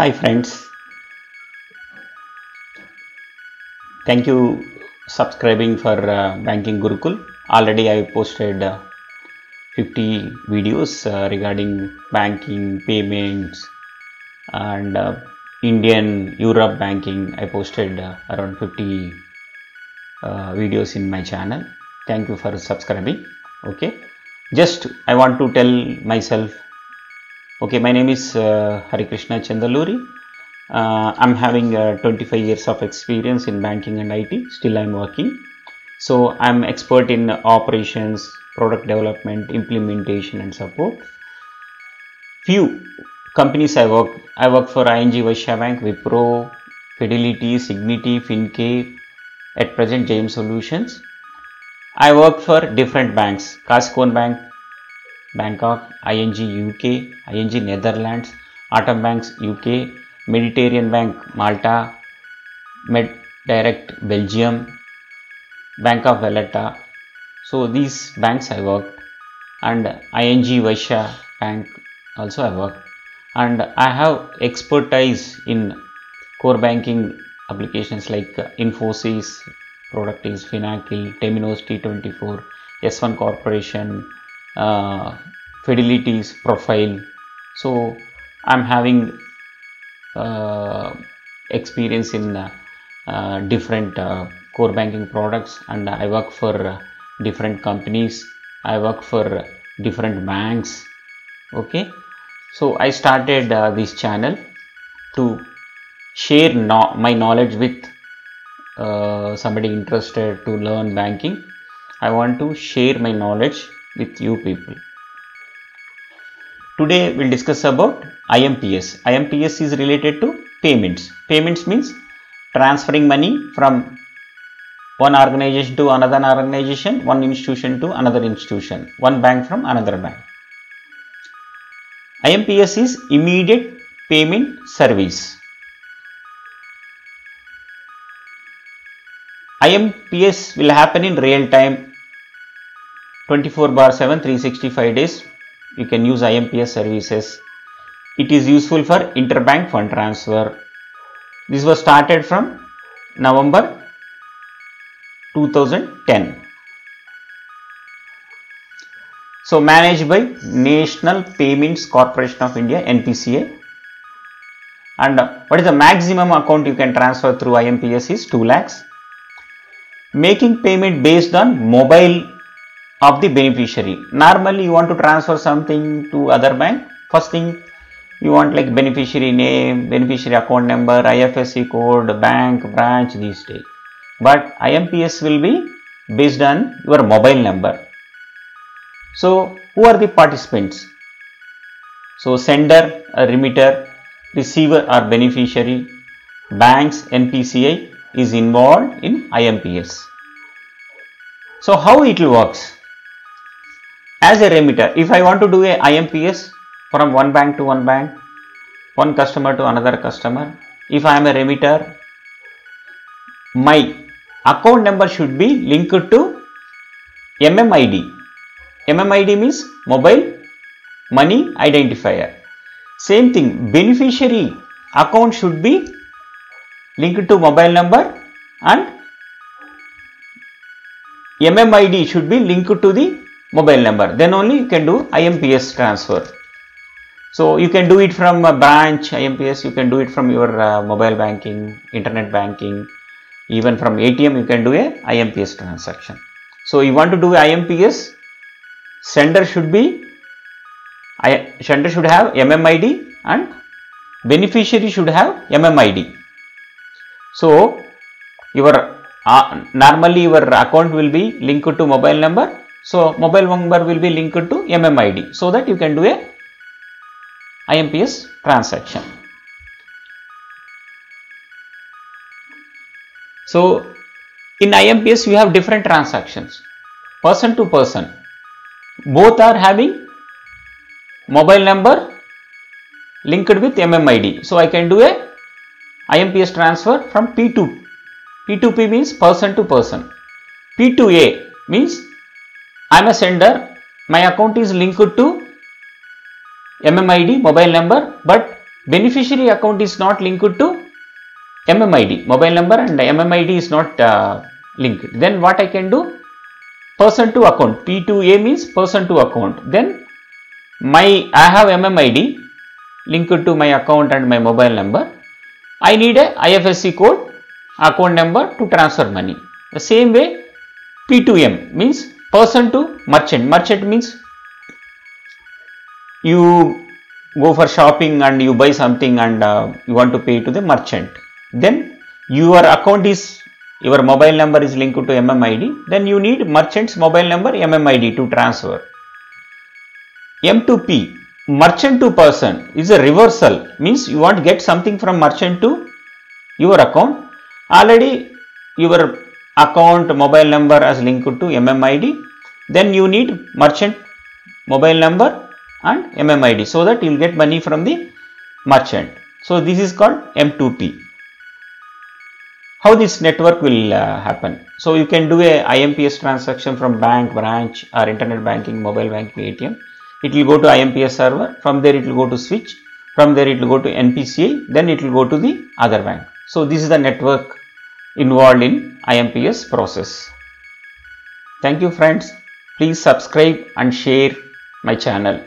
Hi friends, thank you subscribing for Banking Gurukul. Already I posted 50 videos regarding banking, payments and Indian Europe banking. I posted around 50 videos in my channel. Thank you for subscribing. Okay, just I want to tell myself. Okay, my name is Hari Krishna Chandaluri. I'm having 25 years of experience in banking and IT. Still I'm working. So I'm expert in operations, product development, implementation and support. Few companies I work for ING Vysya Bank, Wipro, Fidelity, Cigniti, Fincare, at present JM Solutions. I work for different banks, Cascone Bank, Bangkok, ING UK, ING Netherlands, Autumn Banks UK, Mediterranean Bank Malta, MedDirect Belgium, Bank of Valletta. So these banks I worked, and ING Vysya Bank also I worked, and I have expertise in core banking applications like Infosys, product is Finacle, Temenos T24, S1 Corporation, Fidelity's Profile. So I'm having experience in different core banking products, and I work for different companies. I work for different banks. Okay, so I started this channel to share my knowledge with somebody interested to learn banking. I want to share my knowledge with you people. Today we'll discuss about IMPS. IMPS is related to payments. Payments means transferring money from one organization to another organization, one institution to another institution, one bank from another bank. IMPS is immediate payment service. IMPS will happen in real time 24/7, 365 days. You can use IMPS services. It is useful for interbank fund transfer. This was started from November 2010. So managed by National Payments Corporation of India, NPCI. And what is the maximum account you can transfer through IMPS is 2 lakhs. Making payment based on mobile of the beneficiary. Normally you want to transfer something to other bank. First thing you want like beneficiary name, beneficiary account number, IFSC code, bank, branch, these days. But IMPS will be based on your mobile number. So who are the participants? So sender, a remitter, receiver or beneficiary, banks, NPCI is involved in IMPS. So how it works? As a remitter, if I want to do a IMPS from one bank to one bank, one customer to another customer, if I am a remitter, my account number should be linked to MMID. MMID means mobile money identifier. Same thing, beneficiary account should be linked to mobile number, and MMID should be linked to the mobile number. Then only you can do IMPS transfer. So you can do it from a branch IMPS, you can do it from your mobile banking, internet banking, even from ATM you can do a IMPS transaction. So you want to do IMPS, sender should have MMID and beneficiary should have MMID. So your normally your account will be linked to mobile number. So mobile number will be linked to MMID, so that you can do a IMPS transaction. So in IMPS you have different transactions, person to person. Both are having mobile number linked with MMID. So I can do a IMPS transfer from P2. P2P means person to person. P2A means I am a sender, my account is linked to MMID mobile number, but beneficiary account is not linked to MMID, mobile number, and MMID is not linked. Then what I can do? Person to account, P2A means person to account. Then I have MMID linked to my account and my mobile number. I need a IFSC code, account number to transfer money. The same way P2M means person to merchant. Merchant means you go for shopping and you buy something and you want to pay to the merchant. Then your account is, your mobile number is linked to MMID. Then you need merchant's mobile number MMID to transfer. M2P, merchant to person, is a reversal. Means you want to get something from merchant to your account. Already your account mobile number is linked to MMID. Then you need merchant mobile number and MMID so that you will get money from the merchant. So this is called M2P. How this network will happen? So you can do a IMPS transaction from bank, branch, or internet banking, mobile banking, ATM. It will go to IMPS server. From there it will go to switch. From there it will go to NPCI. Then it will go to the other bank. So this is the network involved in IMPS process. Thank you friends. Please subscribe and share my channel.